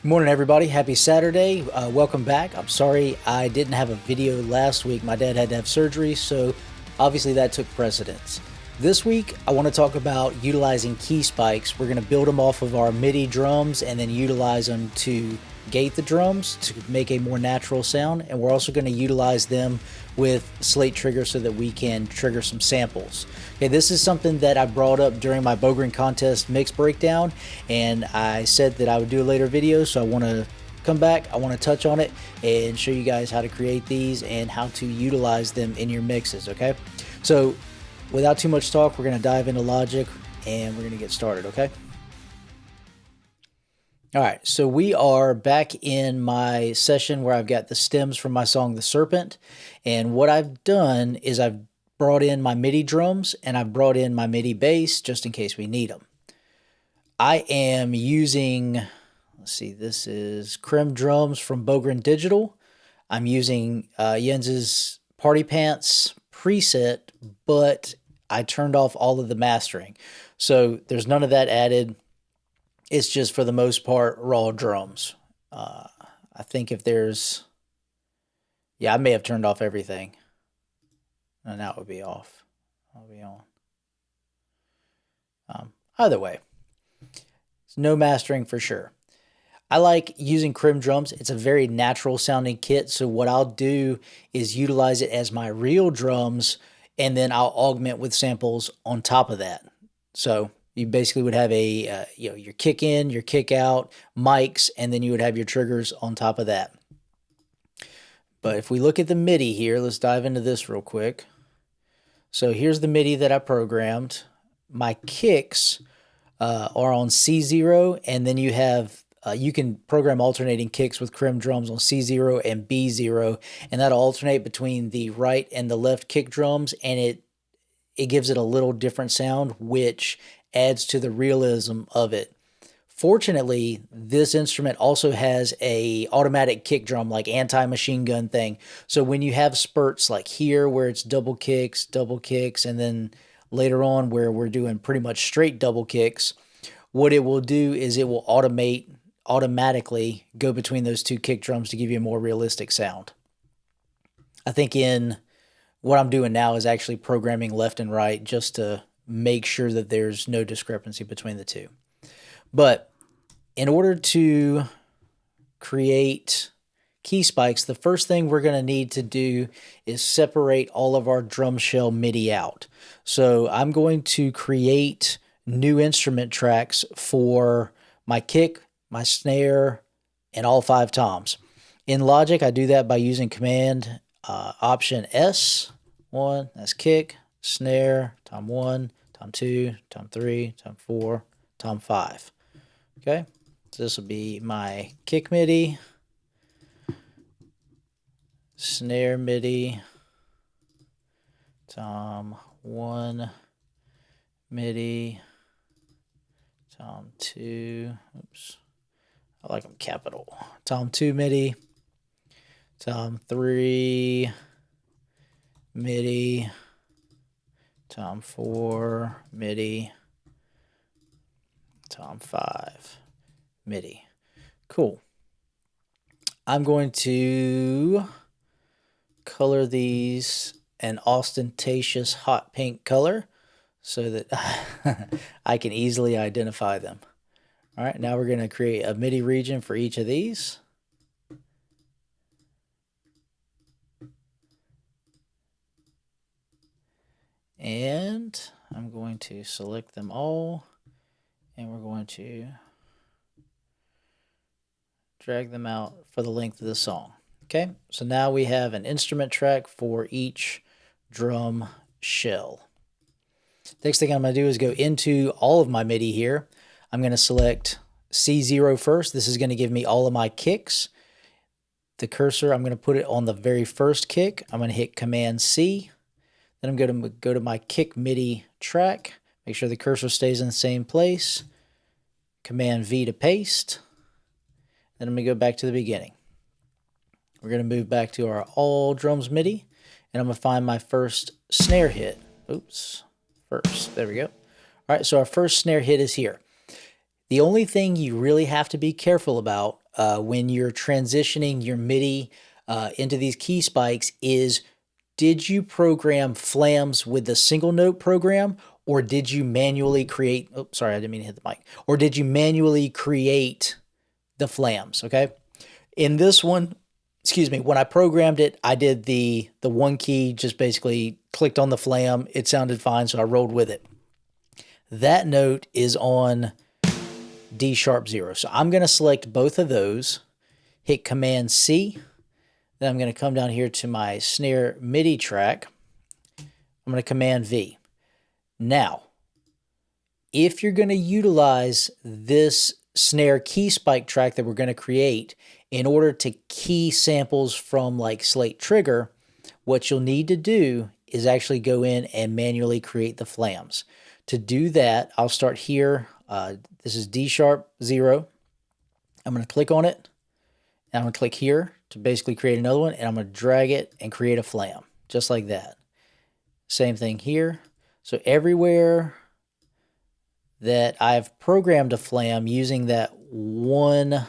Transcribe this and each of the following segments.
Good morning, everybody. Happy Saturday. Welcome back. I'm sorry I didn't have a video last week. My dad had to have surgery, so obviously that took precedence. This week, I want to talk about utilizing key spikes. We're going to build them off of our MIDI drums and then utilize them to gate the drums to make a more natural sound. And we're also going to utilize them with slate triggers so that we can trigger some samples. Okay, this is something that I brought up during my Bogren contest mix breakdown, and I said that I would do a later video, so I want to come back, I want to touch on it and show you guys how to create these and how to utilize them in your mixes. Okay, so without too much talk, we're going to dive into Logic and we're going to get started. Okay. All right, so we are back in my session where I've got the stems from my song The Serpent, and what I've done is I've brought in my MIDI drums and I've brought in my MIDI bass just in case we need them. I am using, let's see, this is Crim drums from Bogren Digital. I'm using Jens's Party Pants preset, but I turned off all of the mastering. So there's none of that added. It's just, for the most part, raw drums. I think if there's... Yeah, I may have turned off everything. And that would be off. I'll be on. Either way. It's no mastering for sure. I like using Crim drums. It's a very natural sounding kit. So what I'll do is utilize it as my real drums, and then I'll augment with samples on top of that. So you basically would have a, your kick in, your kick out, mics, and then you would have your triggers on top of that. But if we look at the MIDI here, let's dive into this real quick. So here's the MIDI that I programmed. My kicks are on C0, and then you have, you can program alternating kicks with Crim drums on C0 and B0, and that'll alternate between the right and the left kick drums, and it gives it a little different sound, which adds to the realism of it. Fortunately, this instrument also has a automatic kick drum, like anti-machine gun thing. So when you have spurts like here where it's double kicks, and then later on where we're doing pretty much straight double kicks, what it will do is it will automatically go between those two kick drums to give you a more realistic sound. I think in what I'm doing now is actually programming left and right just to make sure that there's no discrepancy between the two. But in order to create key spikes, the first thing we're going to need to do is separate all of our drum shell MIDI out. So I'm going to create new instrument tracks for my kick, my snare, and all 5 toms. In Logic, I do that by using Command Option S. 1, that's kick, snare, tom 1, tom 2, tom 3, tom 4, tom 5. Okay, so this will be my kick MIDI, snare MIDI, tom 1 MIDI, tom 2, oops, I like them capital, tom 2 MIDI, tom 3 MIDI, tom 4 MIDI, tom 5 MIDI. Cool. I'm going to color these an ostentatious hot pink color so that I can easily identify them. All right, now we're going to create a MIDI region for each of these. And I'm going to select them all, and we're going to drag them out for the length of the song. Okay, so now we have an instrument track for each drum shell. Next thing I'm going to do is go into all of my MIDI here. I'm going to select C0 first. This is going to give me all of my kicks. The cursor, I'm going to put it on the very first kick. I'm going to hit Command C. Then I'm going to go to my kick MIDI track. Make sure the cursor stays in the same place. Command V to paste. Then I'm going to go back to the beginning. We're going to move back to our all drums MIDI, and I'm going to find my first snare hit. Oops, first, there we go. All right, so our first snare hit is here. The only thing you really have to be careful about when you're transitioning your MIDI into these key spikes is, did you program flams with the single note program, or did you manually create, oh, sorry, I didn't mean to hit the mic, or did you manually create the flams, okay? In this one, excuse me, when I programmed it, I did the one key, just basically clicked on the flam. It sounded fine, so I rolled with it. That note is on D sharp 0. So I'm going to select both of those, hit Command C. Then I'm going to come down here to my snare MIDI track. I'm going to Command V. Now, if you're going to utilize this snare key spike track that we're going to create in order to key samples from like Slate Trigger, what you'll need to do is actually go in and manually create the flams. To do that, I'll start here. This is D sharp 0. I'm going to click on it, and I'm going to click here to basically create another one, and I'm going to drag it and create a flam, just like that. Same thing here. So everywhere that I've programmed a flam using that one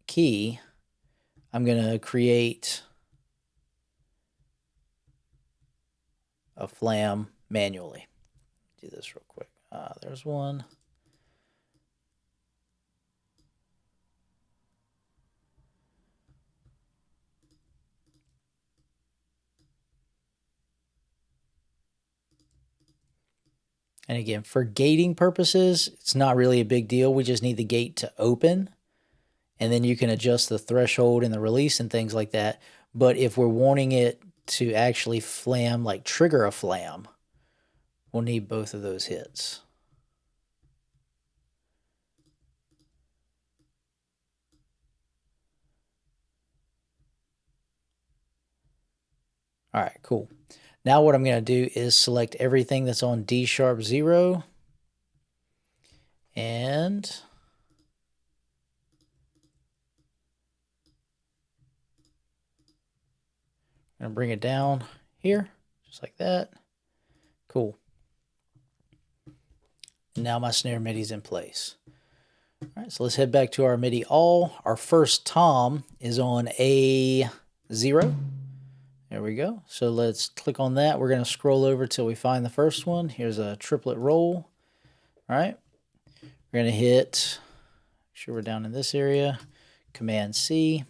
key, I'm going to create a flam manually. Do this real quick. There's one. And again, for gating purposes, it's not really a big deal. We just need the gate to open, and then you can adjust the threshold and the release and things like that. But if we're wanting it to actually flam, like trigger a flam, we'll need both of those hits. All right, cool. Now what I'm going to do is select everything that's on D sharp 0, and I'm going to bring it down here, just like that. Cool. And now my snare MIDI's in place. All right, so let's head back to our MIDI all. Our first tom is on A0. There we go. So let's click on that. We're going to scroll over till we find the first one. Here's a triplet roll. All right. We're going to hit, make sure we're down in this area, Command C.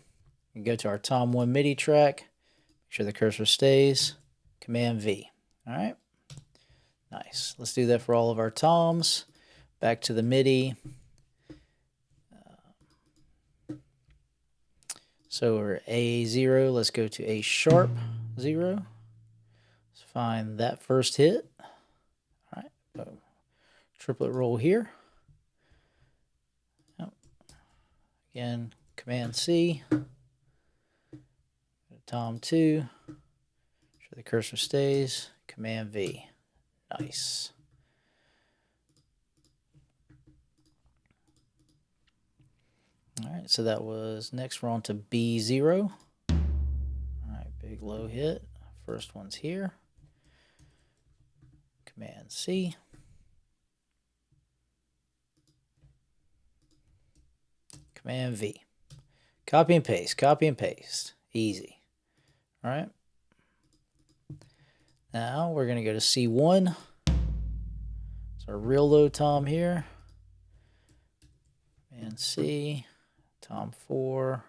We go to our tom 1 MIDI track. Make sure the cursor stays. Command V. All right. Nice. Let's do that for all of our toms. Back to the MIDI. So we're A0, let's go to A sharp 0. Let's find that first hit. All right, boom. Triplet roll here. Yep. Again, Command C. Tom 2. Make sure the cursor stays. Command V. Nice. All right, so that was, next we're on to B0. All right, big low hit. First one's here. Command C. Command V. Copy and paste, copy and paste. Easy. All right. Now we're going to go to C1. It's our real low tom here. And C. Tom 4,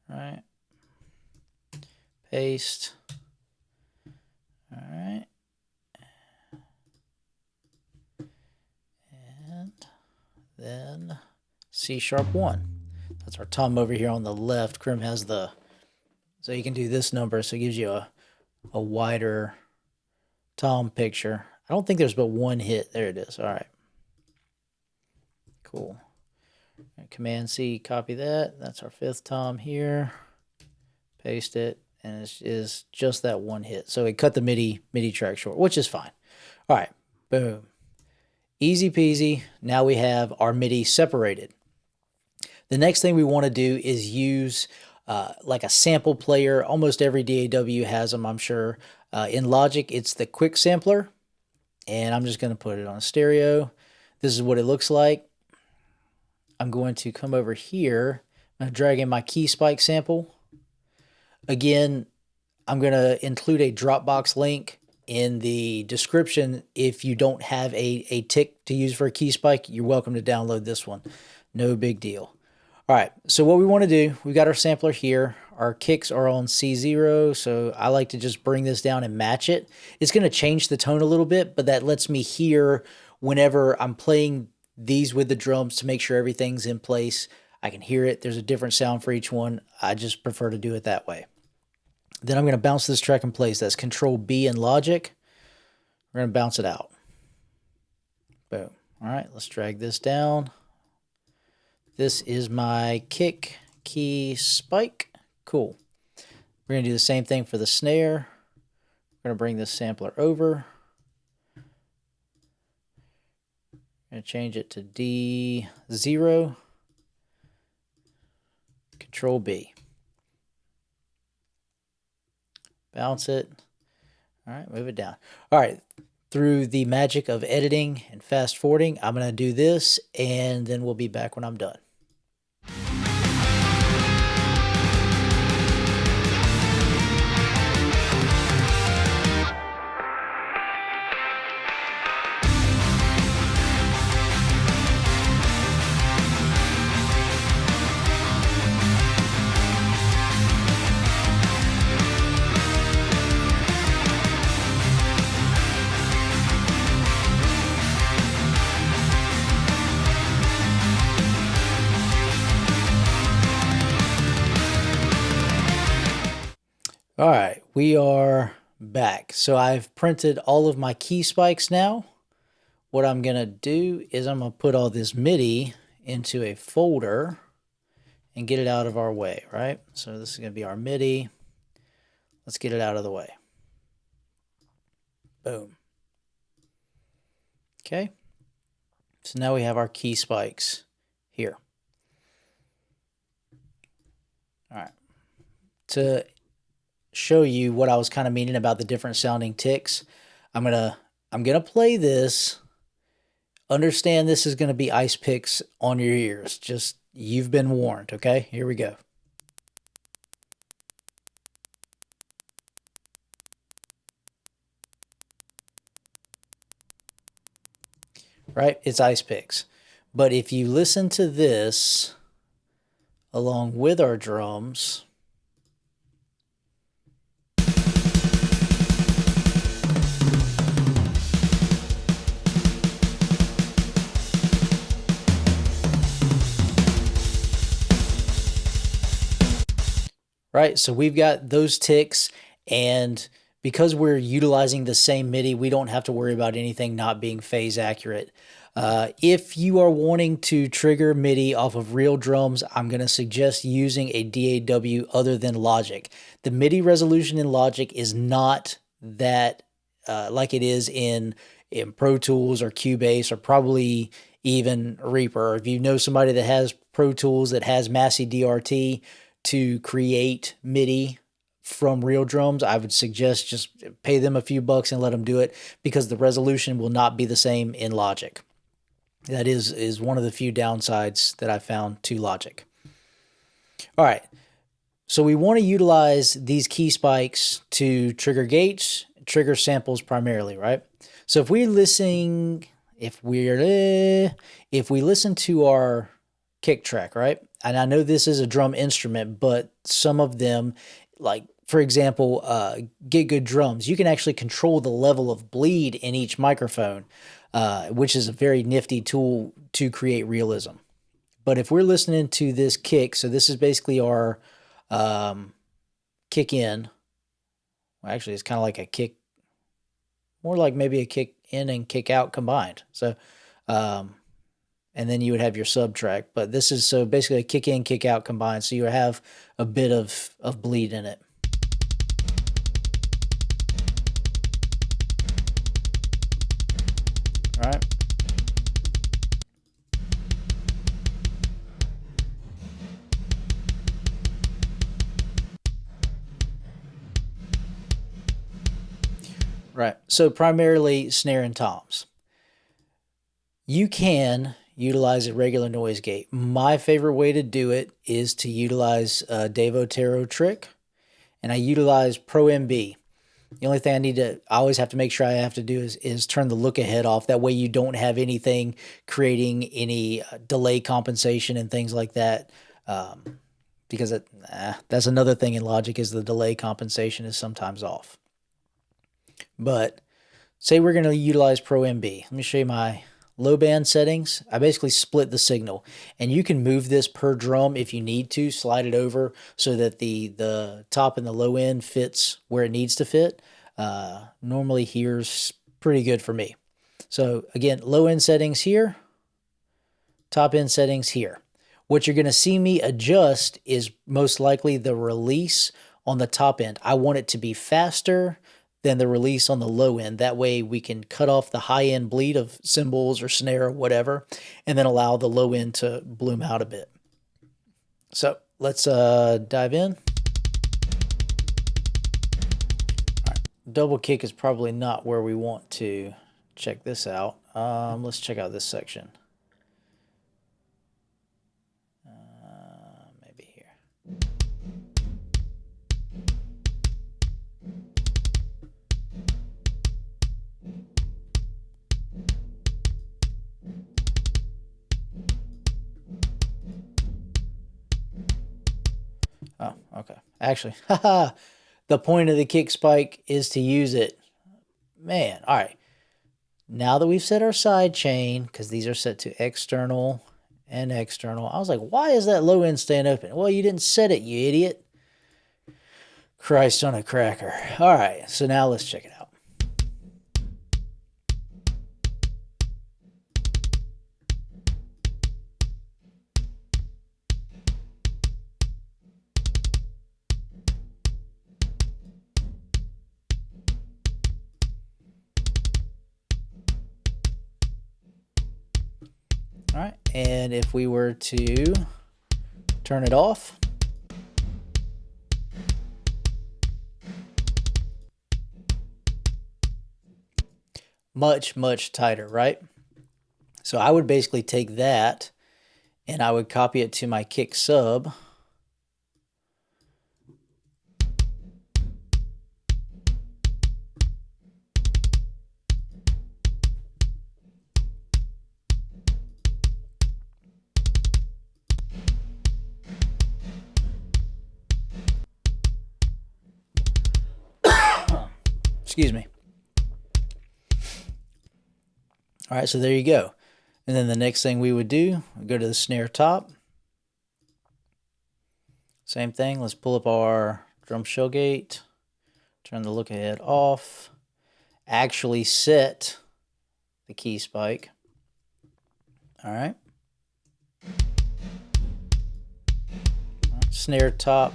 all right, paste, all right, and then C sharp 1. That's our tom over here on the left. Crim has the, so you can do this number, so it gives you a wider tom picture. I don't think there's but one hit. There it is. All right, cool. Command C, copy that. That's our 5th tom here. Paste it, and it is just that one hit. So it cut the MIDI track short, which is fine. All right, boom. Easy peasy. Now we have our MIDI separated. The next thing we want to do is use like a sample player. Almost every DAW has them, I'm sure. In Logic, it's the Quick Sampler, and I'm just going to put it on stereo. This is what it looks like. I'm going to come over here. I'm going to drag in my key spike sample. Again, I'm going to include a Dropbox link in the description. If you don't have a tick to use for a key spike, you're welcome to download this one. No big deal. All right, so what we want to do, we've got our sampler here. Our kicks are on C0, so I like to just bring this down and match it. It's going to change the tone a little bit, but that lets me hear whenever I'm playing these with the drums to make sure everything's in place. I can hear it. There's a different sound for each one. I just prefer to do it that way. Then I'm going to bounce this track in place. That's Control B in Logic. We're going to bounce it out. Boom. All right, let's drag this down. This is my kick, key, spike. Cool. We're going to do the same thing for the snare. We're going to bring this sampler over. I'm going to change it to D0. Control B. Bounce it. All right, move it down. All right, through the magic of editing and fast forwarding, I'm going to do this, and then we'll be back when I'm done. All right, we are back. So I've printed all of my key spikes now. What I'm going to do is I'm going to put all this MIDI into a folder and get it out of our way, right? So this is going to be our MIDI. Let's get it out of the way. Boom. Okay. So now we have our key spikes here. All right. To show you what I was kind of meaning about the different sounding ticks, I'm gonna play this. Understand this is gonna be ice picks on your ears. Just, you've been warned, okay? Here we go. Right? It's ice picks. But if you listen to this along with our drums, right? So we've got those ticks, and because we're utilizing the same MIDI, we don't have to worry about anything not being phase accurate. If you are wanting to trigger MIDI off of real drums, I'm going to suggest using a DAW other than Logic. The MIDI resolution in Logic is not that like it is in Pro Tools or Cubase or probably even Reaper. If you know somebody that has Pro Tools that has Massey DRT to create MIDI from real drums, I would suggest just pay them a few bucks and let them do it, because the resolution will not be the same in Logic. That is one of the few downsides that I found to Logic. All right, so we want to utilize these key spikes to trigger gates, trigger samples primarily, right? So if we listen to our kick track, right? And I know this is a drum instrument, but some of them, like for example, Get Good Drums, you can actually control the level of bleed in each microphone, which is a very nifty tool to create realism. But if we're listening to this kick, so this is basically our kick in. Well, actually, it's kind of like a kick, more like maybe a kick in and kick out combined. So, and then you would have your sub track. But this is so basically a kick in, kick out combined. So you have a bit of bleed in it. All right. Right. So primarily snare and toms. You can utilize a regular noise gate. My favorite way to do it is to utilize a Dave Otero trick, and I utilize Pro MB. The only thing I always have to make sure I have to do is turn the look ahead off. That way you don't have anything creating any delay compensation and things like that. Because that's another thing in Logic is the delay compensation is sometimes off. But say we're going to utilize Pro MB. Let me show you my low band settings. I basically split the signal, and you can move this per drum if you need to, slide it over so that the top and the low end fits where it needs to fit. Normally here's pretty good for me. So again, low end settings here, top end settings here. What you're going to see me adjust is most likely the release on the top end. I want it to be faster than the release on the low end. That way we can cut off the high end bleed of cymbals or snare or whatever, and then allow the low end to bloom out a bit. So let's dive in. All right. Double kick is probably not where we want to check this out. Let's check out this section. Maybe here. Oh, okay. Actually, haha, the point of the kick spike is to use it. Man, all right. Now that we've set our side chain, because these are set to external and external, I was like, why is that low end staying open? Well, you didn't set it, you idiot. Christ on a cracker. All right, so now let's check it out. All right, and if we were to turn it off, much, much tighter, right? So I would basically take that and I would copy it to my kick sub. Excuse me. All right, so there you go. And then the next thing we would do, go to the snare top. Same thing, let's pull up our drum shell gate, turn the look ahead off, actually set the key spike. All right. Snare top.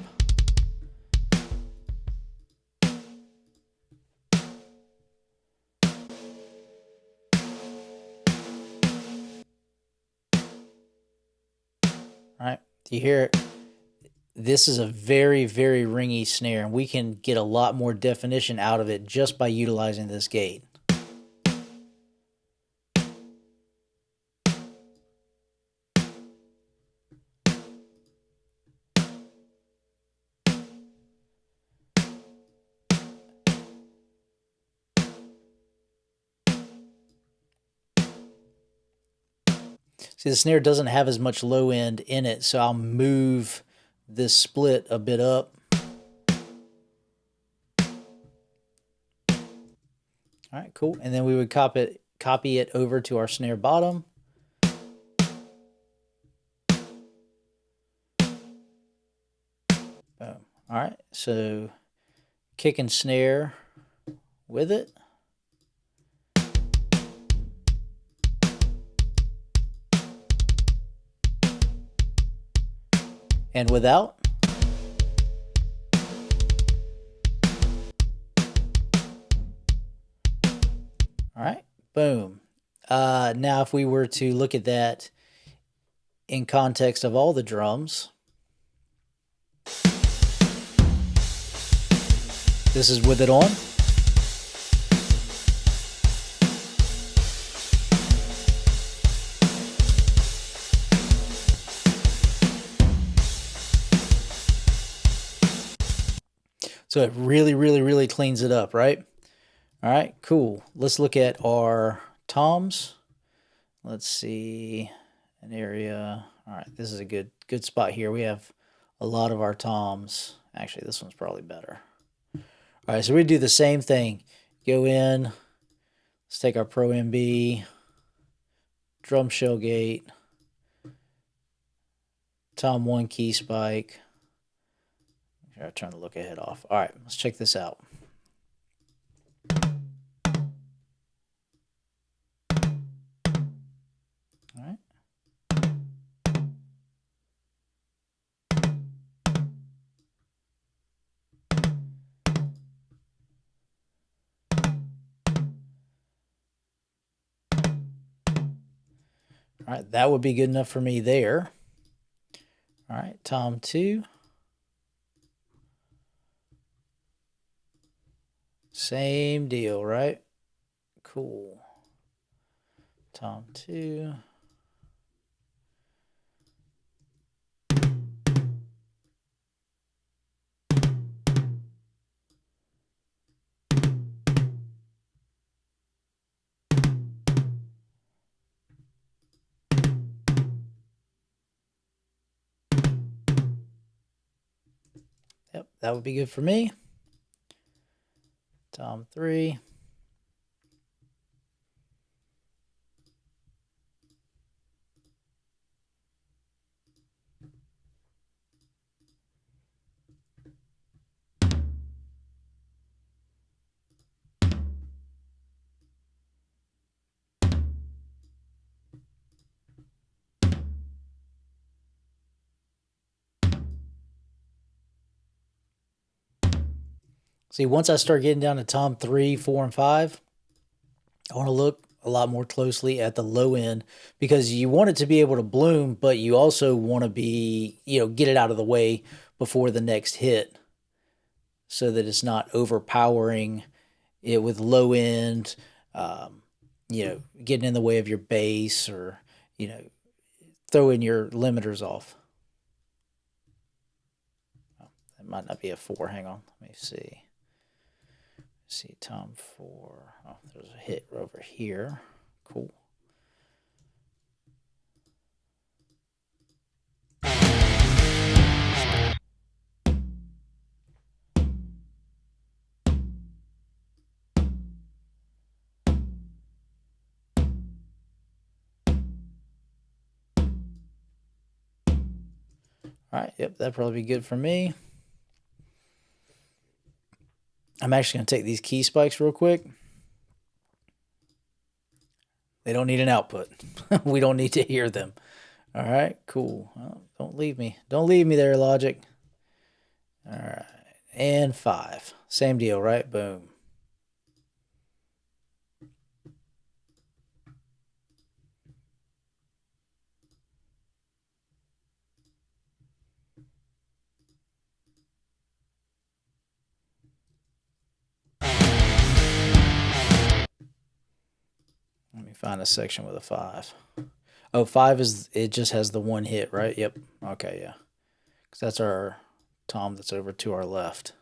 All right, do you hear it? This is a very, very ringy snare, and we can get a lot more definition out of it just by utilizing this gate. See, the snare doesn't have as much low end in it, so I'll move this split a bit up. All right, cool. And then we would copy it over to our snare bottom. Boom. All right, so kick and snare with it. And without. All right, boom. Now if we were to look at that in context of all the drums, this is with it on. So it really, really, really cleans it up, right? All right, cool. Let's look at our toms. Let's see an area. All right, this is a good spot here. We have a lot of our toms. Actually, this one's probably better. All right, so we do the same thing. Go in. Let's take our Pro MB, drum shell gate, tom 1 key spike. I'll turn the look ahead off. All right, let's check this out. All right. All right, that would be good enough for me there. All right, tom 2. Same deal, right? Cool. Tom 2. Yep, that would be good for me. Tom 3. See, once I start getting down to tom 3, 4, and 5, I want to look a lot more closely at the low end because you want it to be able to bloom, but you also want to be, get it out of the way before the next hit so that it's not overpowering it with low end, getting in the way of your bass or, throwing your limiters off. Oh, that might not be a 4. Hang on. Let me see. See, tom 4. Oh, there's a hit over here. Cool. All right, yep, that'd probably be good for me. I'm actually going to take these key spikes real quick. They don't need an output. We don't need to hear them. All right, cool. Well, don't leave me. Don't leave me there, Logic. All right, and 5. Same deal, right? Boom. Let me find a section with a 5. Oh, 5 is, it just has the one hit, right? Yep. Okay, yeah. Because that's our tom that's over to our left.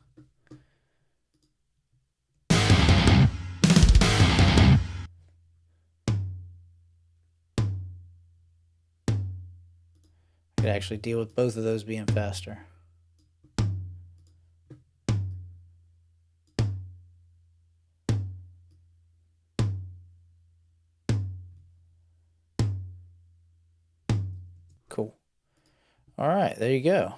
I could actually deal with both of those being faster. Cool. All right, there you go.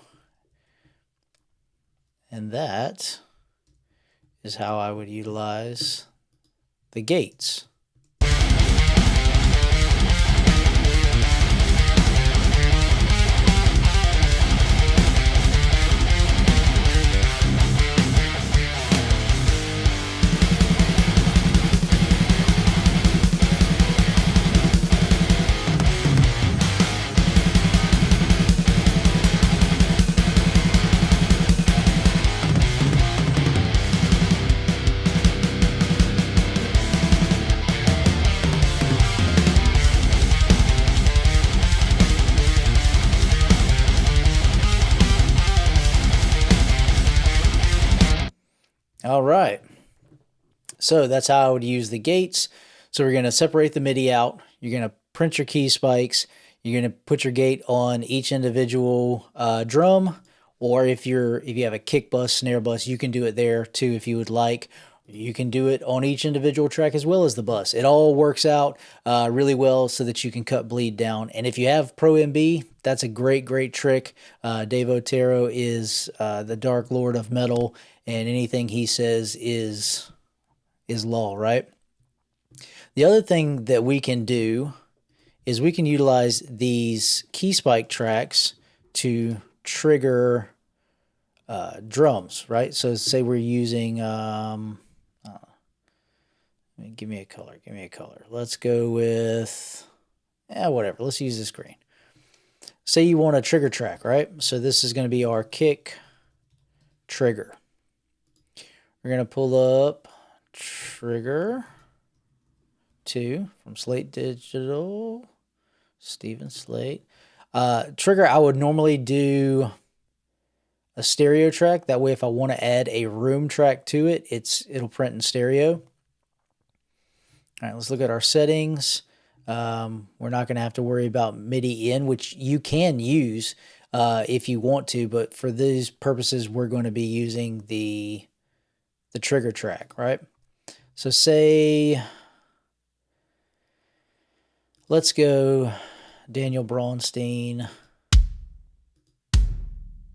And that is how I would utilize the gates. All right. So that's how I would use the gates. So we're going to separate the MIDI out. You're going to print your key spikes. You're going to put your gate on each individual drum, or if you have a kick bus, snare bus, you can do it there too if you would like. You can do it on each individual track as well as the bus. It all works out really well so that you can cut bleed down. And if you have Pro MB, that's a great, great trick. Dave Otero is the Dark Lord of metal, and anything he says is law, right? The other thing that we can do is we can utilize these key spike tracks to trigger drums, right? So say we're using, give me a color. Let's go with, whatever. Let's use this green. Say you want a trigger track, right? So this is going to be our kick trigger. We're going to pull up trigger 2 from Slate Digital, Steven Slate. Trigger, I would normally do a stereo track. That way, if I want to add a room track to it, it'll print in stereo. All right, let's look at our settings. We're not going to have to worry about MIDI in, which you can use if you want to, but for these purposes, we're going to be using the trigger track, right? So say, let's go Daniel Braunstein.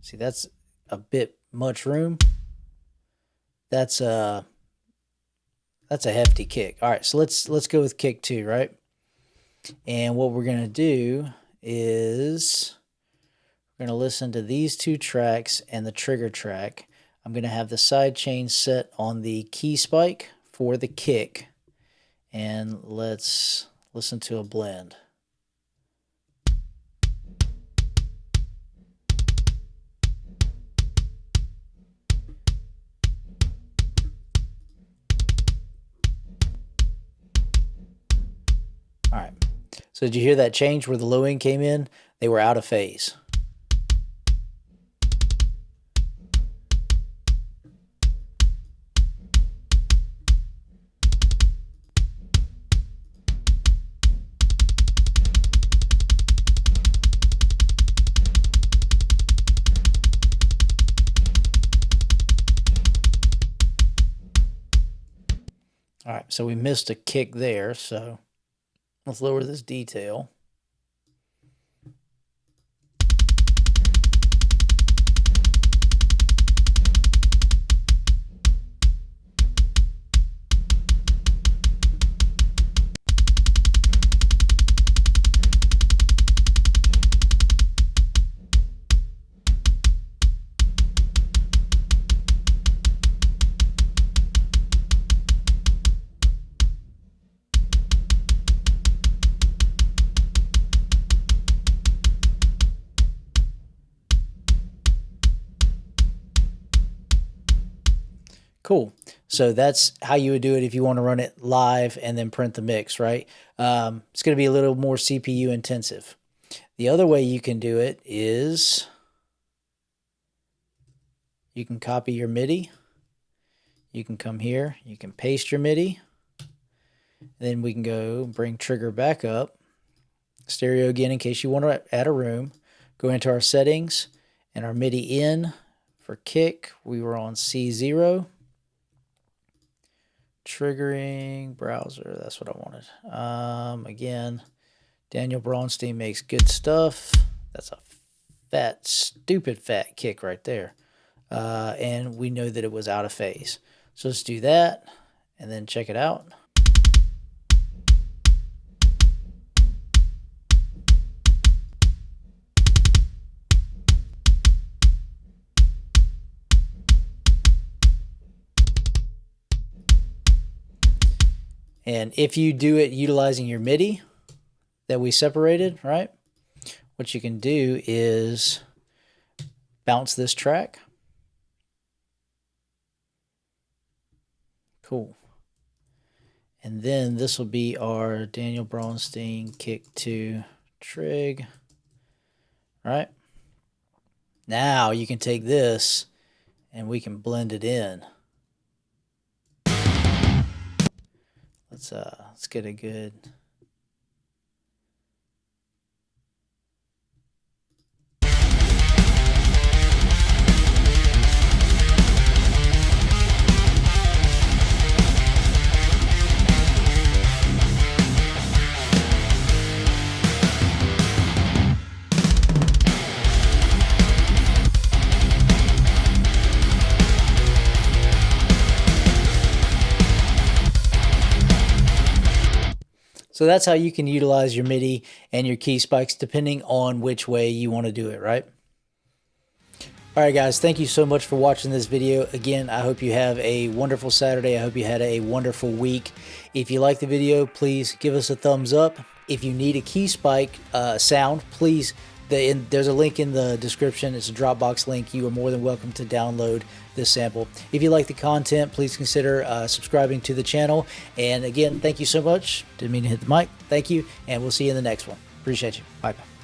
See, that's a bit much room. That's a hefty kick. All right, so let's go with kick 2, right? And what we're going to do is we're going to listen to these 2 tracks and the trigger track. I'm going to have the side chain set on the key spike for the kick. And let's listen to a blend. All right. So did you hear that change where the low end came in? They were out of phase. All right, so we missed a kick there, so let's lower this detail. Cool. So that's how you would do it if you want to run it live and then print the mix, right? It's going to be a little more CPU intensive. The other way you can do it is you can copy your MIDI. You can come here. You can paste your MIDI. Then we can go bring trigger back up. Stereo again in case you want to add a room. Go into our settings and our MIDI in for kick. We were on C0. Triggering browser, that's what I wanted. Again, Daniel Braunstein makes good stuff. That's a fat, stupid fat kick right there. And we know that it was out of phase. So let's do that and then check it out. And if you do it utilizing your MIDI that we separated, right, what you can do is bounce this track. Cool. And then this will be our Daniel Braunstein kick 2 trig. All right. Now you can take this and we can blend it in. Let's get a good. So that's how you can utilize your MIDI and your key spikes depending on which way you want to do it, right? All right, guys, thank you so much for watching this video. Again, I hope you have a wonderful Saturday. I hope you had a wonderful week. If you like the video, please give us a thumbs up. If you need a key spike sound, please, there's a link in the description. It's a Dropbox link. You are more than welcome to download this sample. If you like the content, please consider subscribing to the channel. And again, thank you so much. Didn't mean to hit the mic. Thank you, and we'll see you in the next one. Appreciate you. Bye-bye.